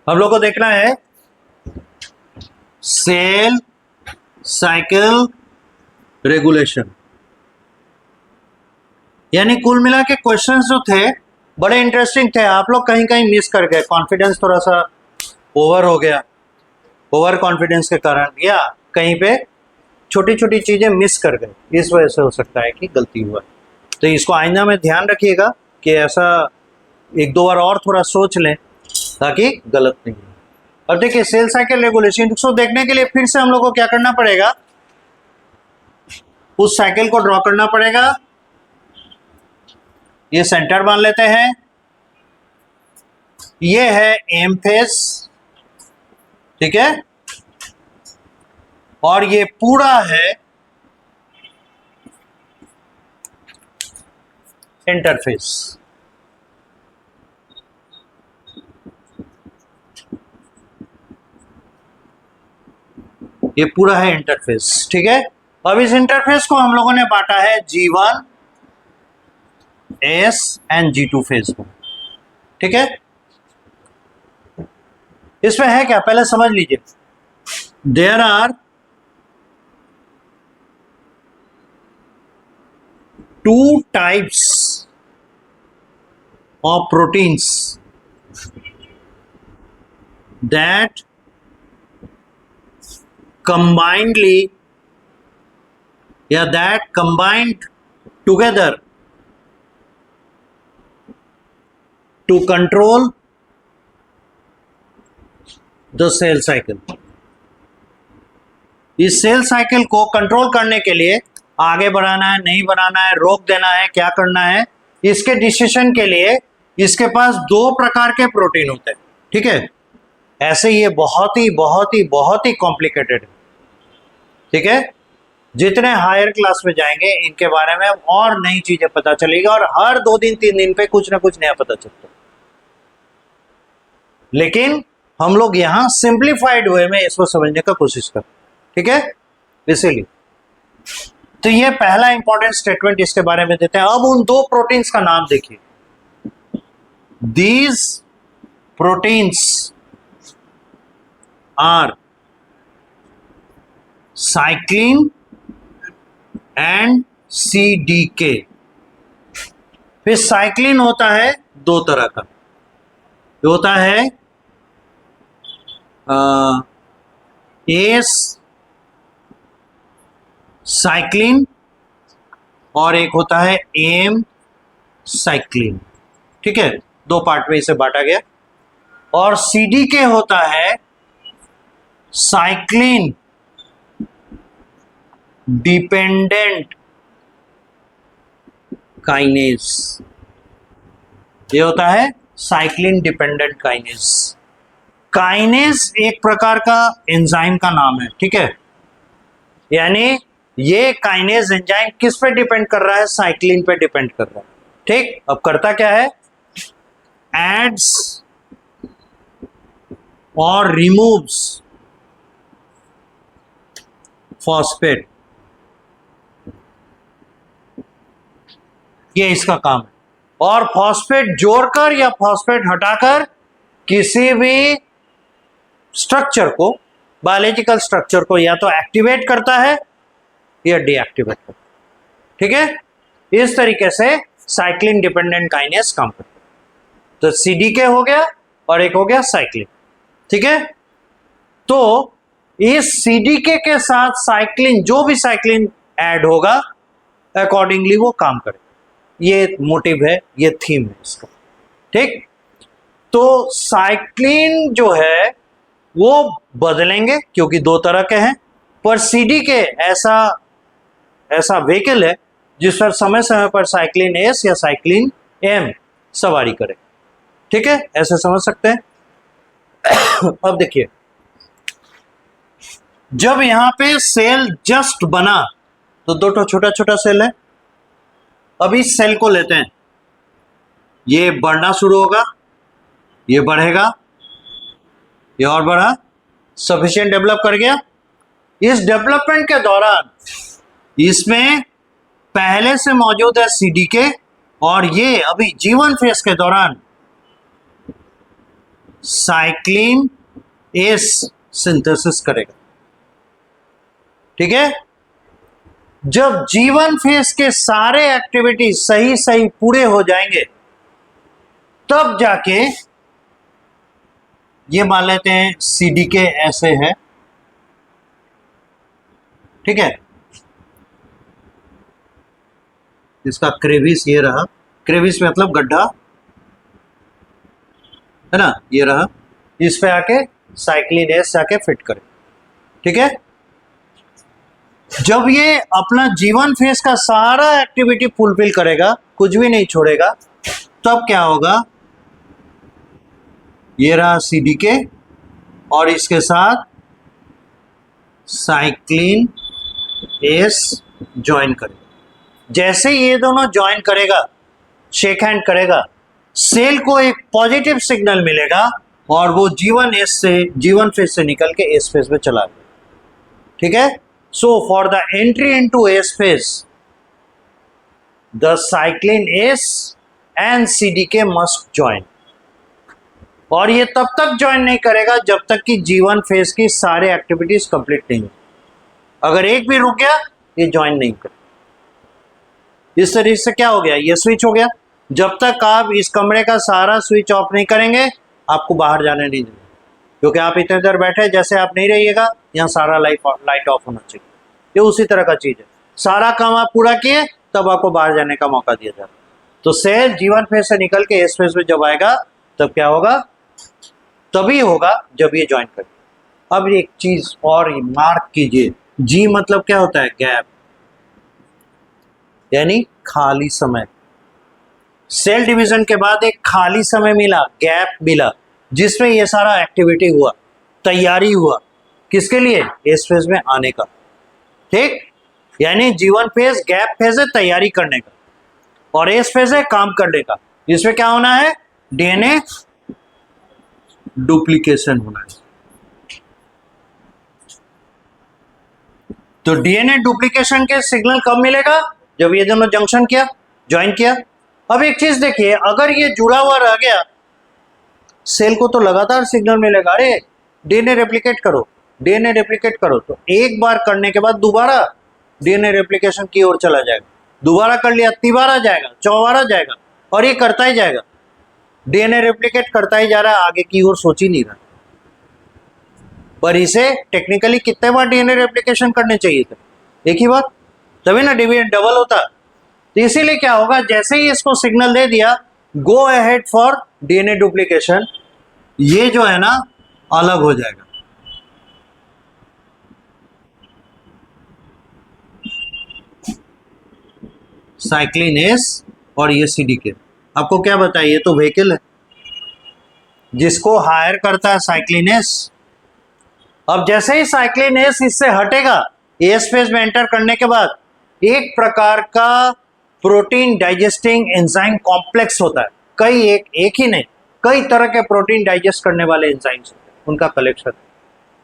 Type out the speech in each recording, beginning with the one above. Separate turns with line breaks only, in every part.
हम लोग को देखना है सेल साइकिल रेगुलेशन, यानी कुल मिला के क्वेश्चंस जो थे बड़े इंटरेस्टिंग थे। आप लोग कहीं कहीं मिस कर गए, कॉन्फिडेंस थोड़ा सा ओवर हो गया, ओवर कॉन्फिडेंस के कारण, या कहीं पे छोटी छोटी चीजें मिस कर गए, इस वजह से हो सकता है कि गलती हुआ। तो इसको आइंदा में ध्यान रखिएगा कि ऐसा एक दो बार और थोड़ा सोच लें ताकि गलत नहीं हो। अब देखिए सेल साइकिल रेगुलेशन, इसको देखने के लिए फिर से हम लोग को क्या करना पड़ेगा, उस साइकिल को ड्रॉ करना पड़ेगा। ये सेंटर मान लेते हैं, ये है एम फेस, ठीक है, और ये पूरा है इंटरफेस। ये पूरा है इंटरफेस, ठीक है। अब इस इंटरफेस को हम लोगों ने बांटा है G1 S and G2 phase में, ठीक है। इसमें है क्या, पहले समझ लीजिए। There are two types of proteins that combinedly या that combined together to control the cell cycle। इस सेल साइकिल को कंट्रोल करने के लिए आगे बढ़ाना है, नहीं बढ़ाना है, रोक देना है, क्या करना है, इसके डिसीजन के लिए इसके पास दो प्रकार के प्रोटीन होते हैं, ठीक है। ऐसे ये बहुत ही कॉम्प्लिकेटेड है, ठीक है। जितने हायर क्लास में जाएंगे इनके बारे में और नई चीजें पता चलेगी, और हर 2 दिन 3 दिन पे कुछ ना कुछ नया पता चलता है। लेकिन हम लोग यहां सिंप्लीफाइड वे में इसको समझने का कोशिश करते हैं, ठीक है, इसीलिए। तो ये पहला इंपॉर्टेंट स्टेटमेंट इसके बारे में देते हैं। अब उन दो प्रोटीन्स का नाम देखिए। These proteins are cyclin and CDK। फिर साइक्लिन होता है दो तरह का, होता है एस साइक्लिन और एक होता है एम साइक्लिन, ठीक है। दो पार्ट में इसे बांटा गया। और CDK होता है साइक्लिन डिपेंडेंट काइनेज। ये होता है साइक्लिन डिपेंडेंट काइनेज। काइनेज एक प्रकार का एंजाइम का नाम है, ठीक है। यानी ये काइनेज एंजाइम किस पे डिपेंड कर रहा है, साइक्लिन पे डिपेंड कर रहा है, ठीक। अब करता क्या है, एड्स और रिमूव्स फॉस्फेट, ये इसका काम है। और फॉस्फेट जोड़कर या फॉस्फेट हटाकर किसी भी स्ट्रक्चर को, बायोलॉजिकल स्ट्रक्चर को या तो एक्टिवेट करता है या डीएक्टिवेट करता है, ठीक है। इस तरीके से साइक्लिन डिपेंडेंट काइनेज काम करता है। तो CDK हो गया और एक हो गया साइक्लिन, ठीक है। तो इस CDK के साथ साइक्लिन, जो भी साइक्लिन ऐड होगा अकॉर्डिंगली वो काम करे। ये मोटिव है, ये थीम है इसका, ठीक। तो साइक्लिन जो है वो बदलेंगे क्योंकि दो तरह के हैं, पर CDK ऐसा व्हीकल है जिस पर समय समय पर साइक्लिन S या साइक्लिन M सवारी करे, ठीक है। ऐसे समझ सकते हैं। अब देखिए, जब यहां पे सेल जस्ट बना तो दो छोटा छोटा सेल है। अब इस सेल को लेते हैं, ये बढ़ना शुरू होगा, ये बढ़ेगा, ये और बढ़ा, सफिशिएंट डेवलप कर गया। इस डेवलपमेंट के दौरान इसमें पहले से मौजूद है CDK और ये अभी G1 फेज के दौरान साइक्लिन एस सिंथेसिस करेगा। ठीक है, जब G1 फेज के सारे एक्टिविटी सही सही पूरे हो जाएंगे तब जाके ये मान लेते हैं CDK ऐसे है। ठीक है, इसका क्रेविस ये रहा, क्रेविस मतलब गड्ढा है ना, ये रहा, इस पे आके साइक्लिन एस जाके फिट करे। ठीक है, जब ये अपना G1 फेज का सारा एक्टिविटी फुलफिल करेगा, कुछ भी नहीं छोड़ेगा, तब क्या होगा, ये रहा CDK और इसके साथ साइक्लिन एस ज्वाइन करेगा। जैसे ये दोनों ज्वाइन करेगा, शेक हैंड करेगा, सेल को एक पॉजिटिव सिग्नल मिलेगा और वो G1 फेज से निकल के एस फेज में चला गया। ठीक है, so for the entry into S phase the cyclin S and CDK must join. और ये तब तक ज्वाइन नहीं करेगा जब तक कि G1 फेज की सारे एक्टिविटीज कंप्लीट नहीं हो। अगर एक भी रुक गया ये ज्वाइन नहीं करेगा। इस तरीके से क्या हो गया, ये स्विच हो गया। जब तक आप इस कमरे का सारा स्विच ऑफ नहीं करेंगे आपको बाहर जाने नहीं देंगे, क्योंकि आप इतने देर बैठे जैसे आप नहीं रहिएगा, यहाँ सारा लाइट ऑफ होना चाहिए। ये उसी तरह का चीज है, सारा काम आप पूरा किए तब आपको बाहर जाने का मौका दिया जाता। तो सेल G1 फेज से निकल के एस फेज में जब आएगा तब क्या होगा, तभी होगा जब ये ज्वाइन करे। अब एक चीज और मार्क कीजिए, G मतलब क्या होता है, गैप, यानी खाली समय। सेल डिवीजन के बाद एक खाली समय मिला, गैप मिला, जिसमें ये सारा एक्टिविटी हुआ, तैयारी हुआ, किसके लिए, एस फेज में आने का। ठीक, यानी G1 फेज गैप फेज है तैयारी करने का, और एस फेज है काम करने का। इसमें क्या होना है, DNA डुप्लीकेशन होना है। तो DNA डुप्लीकेशन के सिग्नल कब मिलेगा, जब ये दोनों जंक्शन किया, ज्वाइन किया। अब एक चीज देखिए, अगर ये जुड़ा हुआ रह गया, सेल को तो लगातार सिग्नल मिलेगा, अरे DNA रेप्लिकेट करो, DNA रेप्लिकेट करो। तो एक बार करने के बाद दोबारा DNA रेप्लिकेशन की ओर चला जाएगा, दोबारा कर लिया, तीबारा जाएगा, चौबारा जाएगा, और ये करता ही जाएगा। DNA रेप्लिकेट करता ही जा रहा है, आगे की ओर सोच ही नहीं रहा। पर इसे टेक्निकली कितने बार DNA रेप्लिकेशन करने चाहिए थे, एक ही बार, तभी ना डिवीजन डबल होता। तो इसीलिए क्या होगा, जैसे ही इसको सिग्नल दे दिया go ahead for DNA duplication, ये जो है ना अलग हो जाएगा। साइक्लिन एस और ये CDK, आपको क्या बताइए, ये तो व्हीकल है जिसको हायर करता है साइक्लिन एस। अब जैसे ही साइक्लिन एस इससे हटेगा, एस फेज में एंटर करने के बाद एक प्रकार का प्रोटीन डाइजेस्टिंग एंजाइम कॉम्प्लेक्स होता है, कई एक ही नहीं, कई तरह के प्रोटीन डाइजेस्ट करने वाले एंजाइम्स होते हैं, उनका कलेक्शन।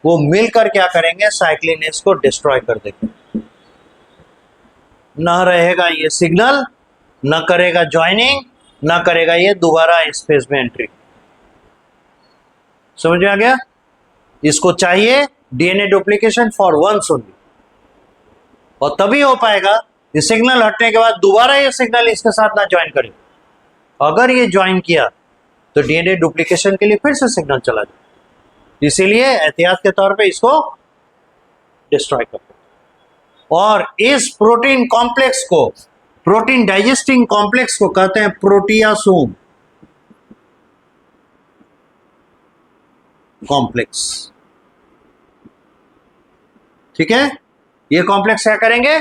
वो मिलकर क्या करेंगे, साइक्लिन एस को डिस्ट्रॉय कर देंगे। ना रहेगा ये सिग्नल, ना करेगा ज्वाइनिंग, ना करेगा ये दोबारा इस फेज में एंट्री। समझ में आ गया, इसको चाहिए DNA duplication for once only, और तभी हो पाएगा ये सिग्नल हटने के बाद दोबारा ये सिग्नल इसके साथ ना ज्वाइन करे। अगर ये ज्वाइन किया तो DNA डुप्लीकेशन के लिए फिर से सिग्नल चला जाए, इसीलिए एहतियात के तौर पे इसको डिस्ट्रॉय करते हैं। और इस प्रोटीन कॉम्प्लेक्स को, प्रोटीन डाइजेस्टिंग कॉम्प्लेक्स को कहते हैं प्रोटियासोम कॉम्प्लेक्स। ठीक है, ये कॉम्प्लेक्स क्या करेंगे,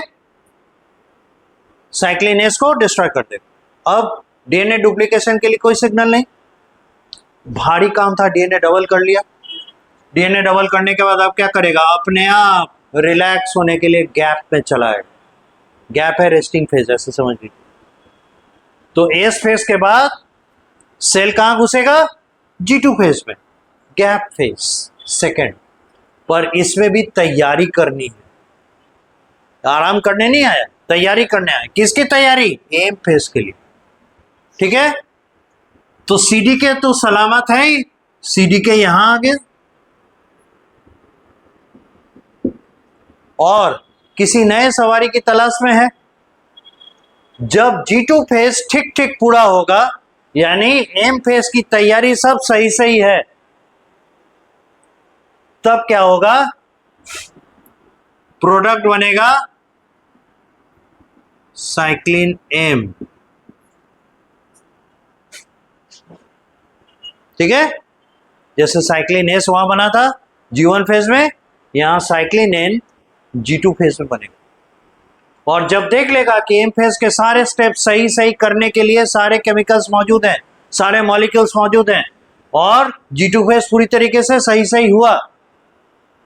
साइक्लिन एस को डिस्ट्रॉय कर देगा। अब DNA डुप्लीकेशन के लिए कोई सिग्नल नहीं, भारी काम था, DNA डबल कर लिया। DNA डबल करने के बाद अब क्या करेगा, अपने आप रिलैक्स होने के लिए गैप में चला आएगा। गैप है रेस्टिंग फेज, ऐसे समझ लीजिए। तो एस फेज के बाद सेल कहां घुसेगा, G2 फेज में, गैप फेज सेकेंड। पर इसमें भी तैयारी करनी है, आराम करने नहीं आया, तैयारी करने आया। किसकी तैयारी, एम फेज के लिए। ठीक है, तो CDK तो सलामत है ही, CDK यहां आ गया और किसी नए सवारी की तलाश में है। जब G2 फेज ठीक ठीक पूरा होगा, यानी M फेज की तैयारी सब सही सही है, तब क्या होगा? प्रोडक्ट बनेगा साइक्लिन M। ठीक है, जैसे साइक्लिन S वहां बना था G1 फेज में, यहां साइक्लिन N G2 फेज में बनेगा। और जब देख लेगा कि M फेज के सारे स्टेप सही सही करने के लिए सारे केमिकल्स मौजूद हैं, सारे मॉलिक्यूल्स मौजूद हैं, और G2 फेज पूरी तरीके से सही सही हुआ,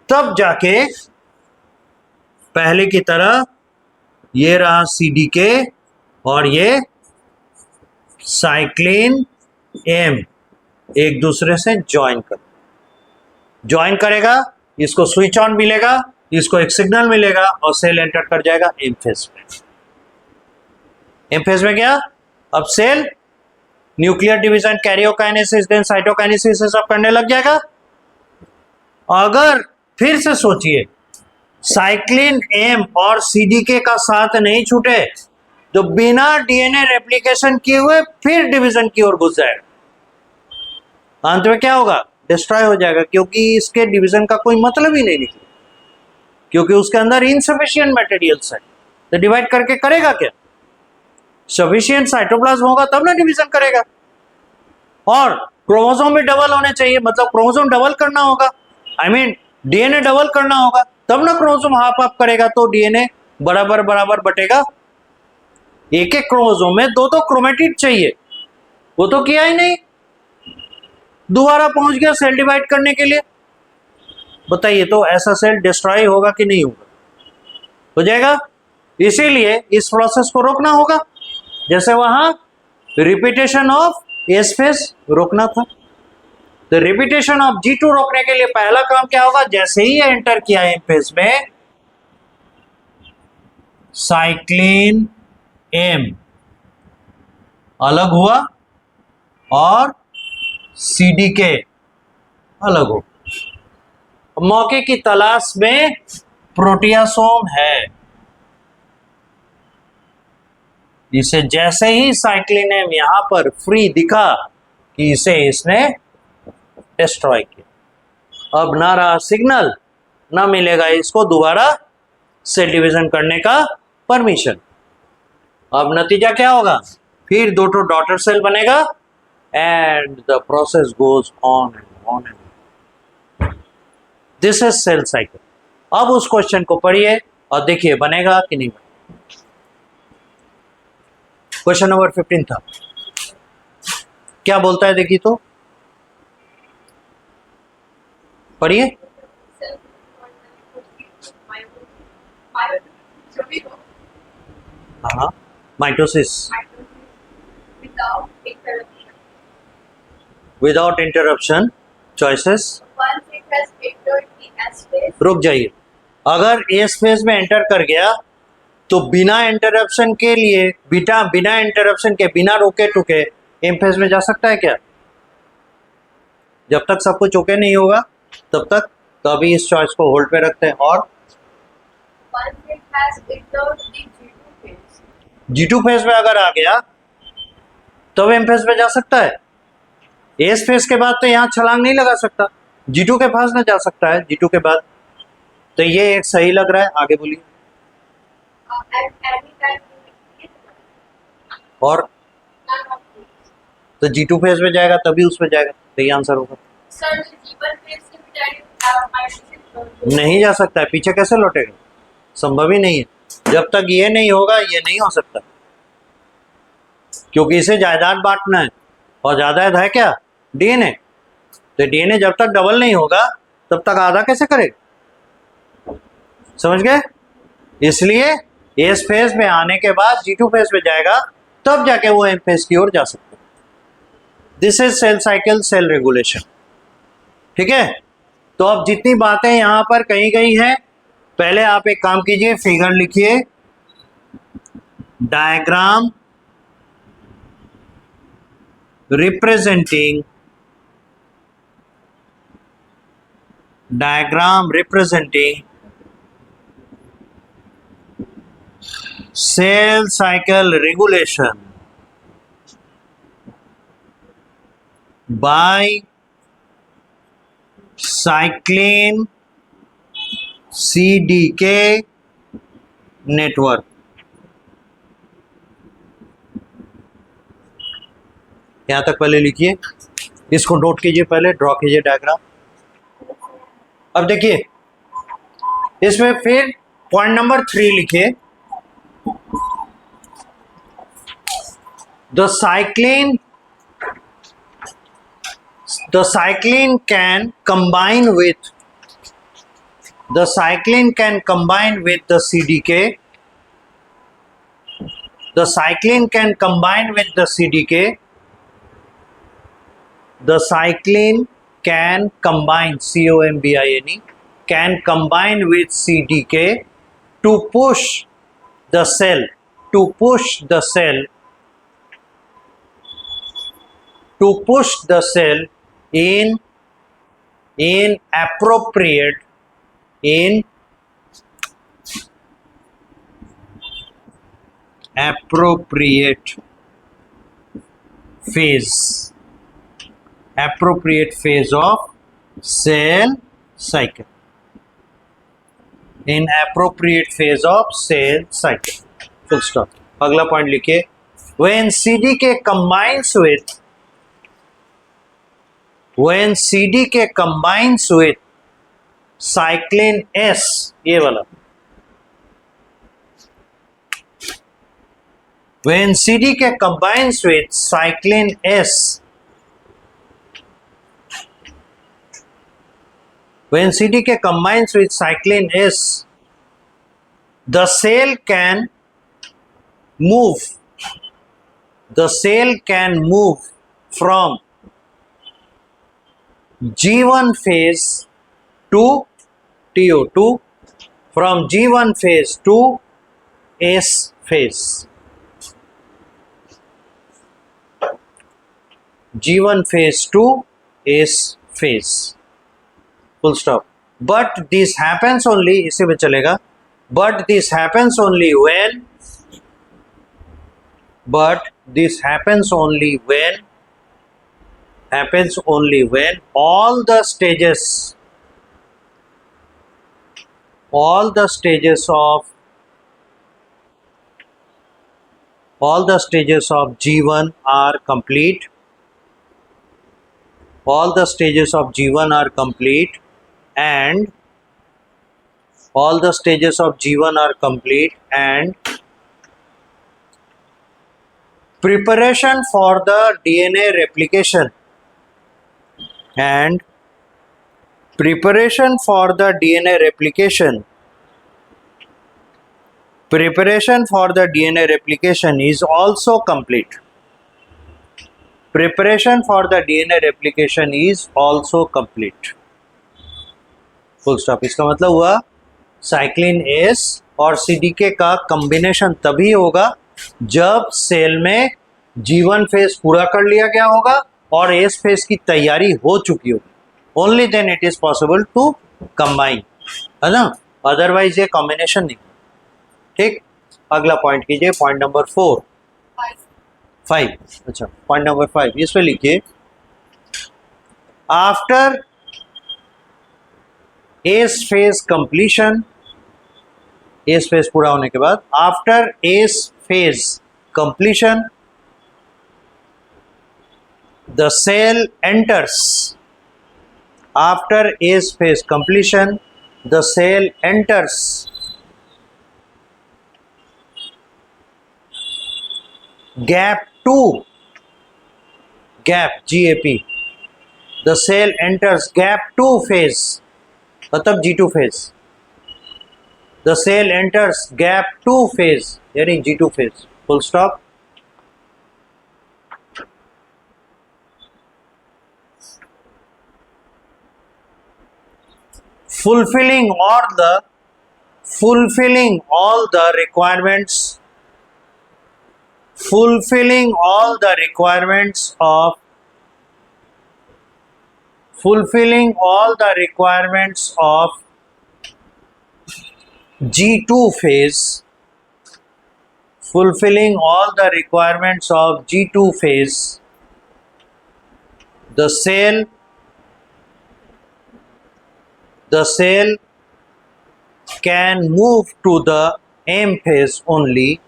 तब जाके पहले की तरह ये रहा CDK और ये साइक्लिन M एक दूसरे से ज्वाइन करेगा, इसको स्विच ऑन मिलेगा, इसको एक सिग्नल मिलेगा और सेल एंटर कर जाएगा M फेज में। M फेज में क्या? अब cell nuclear division, karyokinesis, then cytokinesis सब करने लग जाएगा। अगर फिर से सोचिए, साइक्लिन M और CDK का साथ नहीं छूटे तो बिना DNA रेप्लिकेशन किए हुए फिर डिवीजन की ओर घुस जाएगा। अंत में क्या होगा? डिस्ट्रॉय हो जाएगा, क्योंकि इसके डिवीजन का कोई मतलब ही नहीं निकला, क्योंकि उसके अंदर इनसफिशिएंट मटेरियल्स है। तो डिवाइड करके करेगा क्या? सफिशिएंट साइटोप्लाज्म होगा तब ना डिवीजन करेगा। और क्रोमोसोम भी डबल होने चाहिए, मतलब क्रोमोसोम डबल करना होगा, आई मीन DNA डबल करना होगा, तब ना क्रोमोसोम हाफ हाफ करेगा, तो DNA बराबर बराबर बटेगा। एक एक क्रोमोसोम में दो दो क्रोमेटिड चाहिए, वो तो किया ही नहीं, दोबारा पहुंच गया सेल डिवाइड करने के लिए। बताइए, तो ऐसा सेल डिस्ट्रॉय होगा कि नहीं होगा? हो जाएगा। इसीलिए इस प्रोसेस को रोकना होगा, जैसे वहां रिपीटेशन ऑफ S फेज रोकना था। तो रिपीटेशन ऑफ G2 रोकने के लिए पहला काम क्या होगा? जैसे ही एंटर किया M फेज में, साइक्लिन M अलग हुआ और CDK अलग हो। मौके की तलाश में प्रोटियासोम है, इसे जैसे ही साइक्लिन M यहां पर फ्री दिखा कि इसे इसने डिस्ट्रॉय किया। अब ना रहा सिग्नल, ना मिलेगा इसको दोबारा सेल डिवीजन करने का परमिशन। अब नतीजा क्या होगा? फिर दो डॉटर सेल बनेगा and the process goes on and on and. This is cell cycle. अब उस क्वेश्चन को पढ़िए और देखिए बनेगा कि नहीं बनेगा। क्वेश्चन नंबर 15 था, क्या बोलता है देखिए तो, पढ़िए। हाँ, माइटोसिस विदाउट इंटरप्शन चॉइसेस। रुक जाइए, अगर एस फेज में एंटर कर गया तो बिना इंटरप्शन के लिए, बिना इंटरप्शन के, बिना रोके टुके एम फेज में जा सकता है क्या? जब तक सब कुछ ओके नहीं होगा तब तक, तो अभी इस चॉइस को होल्ड पे रखते हैं। और G2 फेज में अगर आ गया तब एम फेज में जा सकता है। एस फेज के बाद तो यहाँ छलांग नहीं लगा सकता, G2 के पास ना जा सकता है G2 के बाद। तो ये एक सही लग रहा है, आगे बोलिए। और तो G2 फेज में जाएगा तभी उसमें जाएगा, तो ये आंसर होगा। नहीं जा सकता है, पीछे कैसे लौटेगा? संभव ही नहीं है। जब तक ये नहीं होगा ये नहीं हो सकता, क्योंकि इसे जायदाद बांटना है, और जायदाद है क्या? DNA। तो DNA जब तक डबल नहीं होगा तब तक आधा कैसे करेगा? समझ गए? इसलिए एस फेज में आने के बाद G2 फेज में जाएगा, तब जाके वो एम फेज की ओर जा सकते हैं। This is cell cycle, cell regulation. ठीक है, तो अब जितनी बातें यहां पर कही गई हैं, पहले आप एक काम कीजिए, फिगर लिखिए, diagram representing diagram representing cell cycle regulation by cyclin CDK network. यहां तक पहले लिखिए, इसको नोट कीजिए, पहले ड्रॉ कीजिए डायग्राम। अब देखिए इसमें फिर पॉइंट नंबर 3 लिखिए, the cyclin can combine with the CDK. The cyclin can combine with the CDK. The cyclin can combine, COMBINE, can combine with CDK to push the cell in appropriate phase of cell cycle. In appropriate phase of cell cycle. Full stop. अगला point लिखिए, when CDK combines with cyclin S, ये वाला, when CDK combines with cyclin S, the cell can move from G1 phase to TO2, from G1 phase to S phase. G1 phase to S phase. Full stop. But this happens only, इसी में चलेगा, but this happens only when all the stages of G1 are complete. And preparation for the DNA replication is also complete. Full stop. इसका मतलब हुआ cyclin S और CDK का combination तभी होगा जब सेल में G1 फेज पूरा कर लिया गया होगा और एस फेज की तैयारी हो चुकी होगी। Only then it is possible to combine, है ना, अदरवाइज ये कॉम्बिनेशन नहीं। ठीक, अगला पॉइंट कीजिए, पॉइंट नंबर 5। अच्छा, पॉइंट नंबर 5 इस पे लिखिए, after S phase completion, S phase पूरा होने के बाद, after S phase completion the cell enters, after S phase completion the cell enters gap 2, gap GAP, the cell enters gap 2 phase, मतलब G2 phase, the cell enters gap 2 phase यानी G2 phase, full stop। fulfilling all the requirements fulfilling all the requirements of G2 phase, fulfilling all the requirements of G2 phase, the cell can move to the M phase only.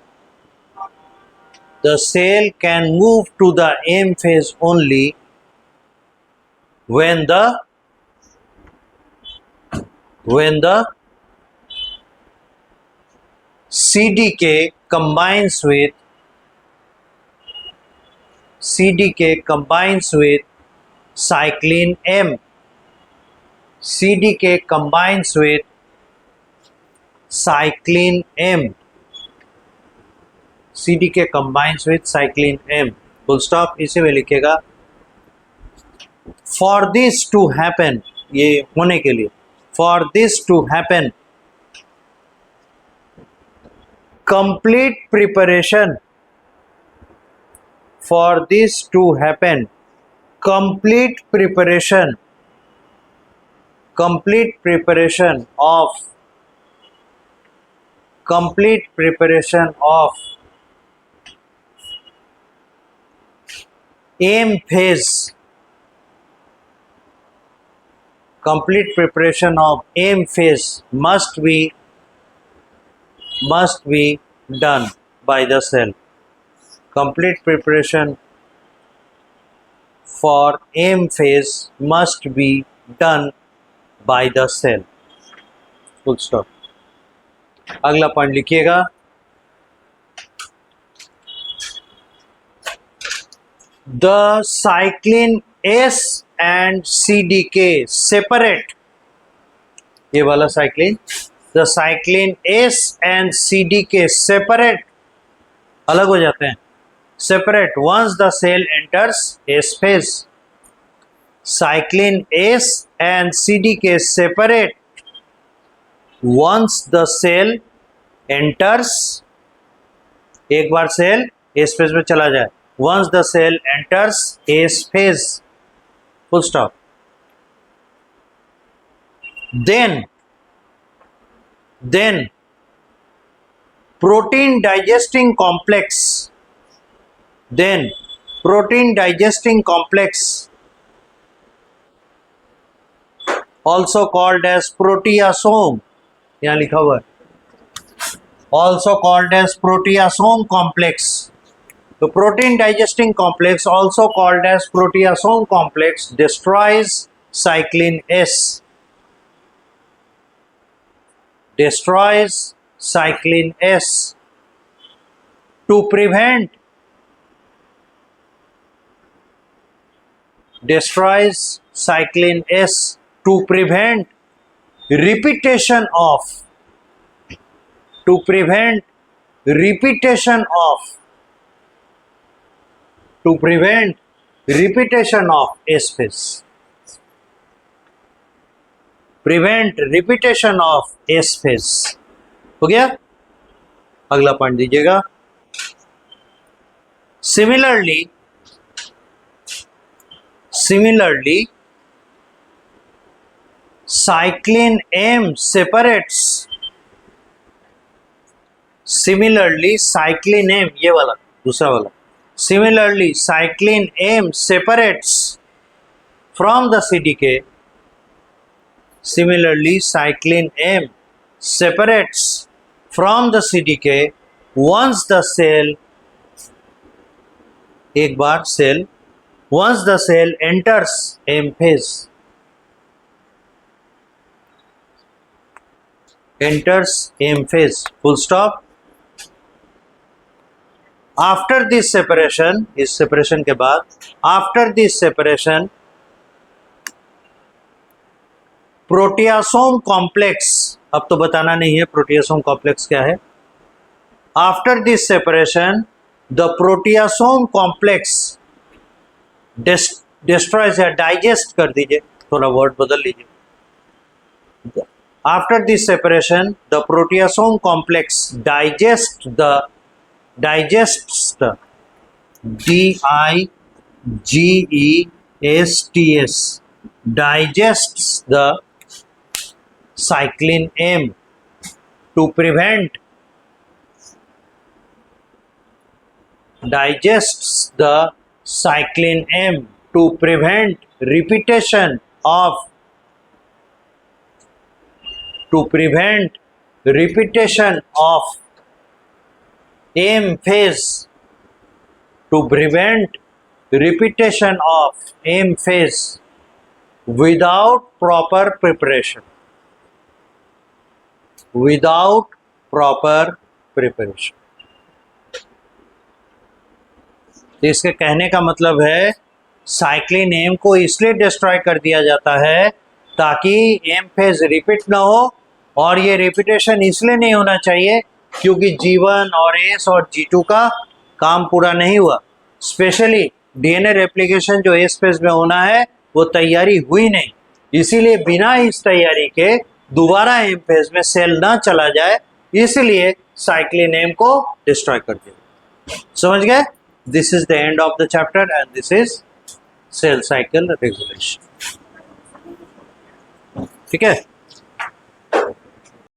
The cell can move to the M phase only when the CDK combines with cyclin M. CDK combines with cyclin M. CDK combines with cyclin M. Full stop. इसे में लिखेगा. For this to happen, ये होने के लिए, for this to happen, complete preparation, for this to happen, complete preparation of M phase, complete preparation of M phase must be done by the cell. Complete preparation for M phase must be done by the cell. Full stop. अगला point लिखिएगा. The cyclin S and CDK separate. ये वाला cyclin, the cyclin S and CDK separate, अलग हो जाते हैं. Separate once the cell enters S phase. Cyclin S and CDK separate once the cell enters. एक बार cell S phase में चला जाए. Once the cell enters S phase. Full stop. Then protein digesting complex, also called as proteasome, यहाँ लिखा हुआ है, also called as proteasome complex. The protein digesting complex, also called as proteasome complex, destroys cyclin S. Destroys cyclin S to prevent. Destroys cyclin S to prevent repetition of. To prevent repetition of. To prevent repetition of S phase. Prevent repetition of S phase. हो गया. अगला point दीजिएगा. Similarly, cyclin M separates. Similarly, cyclin M, ये वाला दूसरा वाला. Similarly, cyclin M separates from the CDK. Similarly, cyclin M separates from the CDK once the cell, एक बार cell, once the cell enters M phase. Enters M phase. Full stop. After this separation, इस separation के बाद, after this separation, proteasome complex, अब तो बताना नहीं है proteasome complex क्या है. After this separation the proteasome complex destroys या डाइजेस्ट कर दीजिए, थोड़ा वर्ड बदल लीजिए. After this separation the proteasome complex digest digests the cyclin M to prevent repetition of M phase, without proper preparation. इसके कहने का मतलब है साइक्लिन एम को इसलिए डिस्ट्रॉय कर दिया जाता है ताकि एम फेज रिपीट ना हो, और ये रिपीटेशन इसलिए नहीं होना चाहिए क्योंकि G1 और S और G2 का काम पूरा नहीं हुआ। स्पेशली डीएनए रेप्लिकेशन जो एस फेज में होना है वो तैयारी हुई नहीं, इसीलिए बिना इस तैयारी के दोबारा एम फेज में सेल ना चला जाए, इसलिए साइक्लिन एम को डिस्ट्रॉय कर दिया। समझ गए? This is the end of the chapter and this is cell cycle regulation. ठीक है।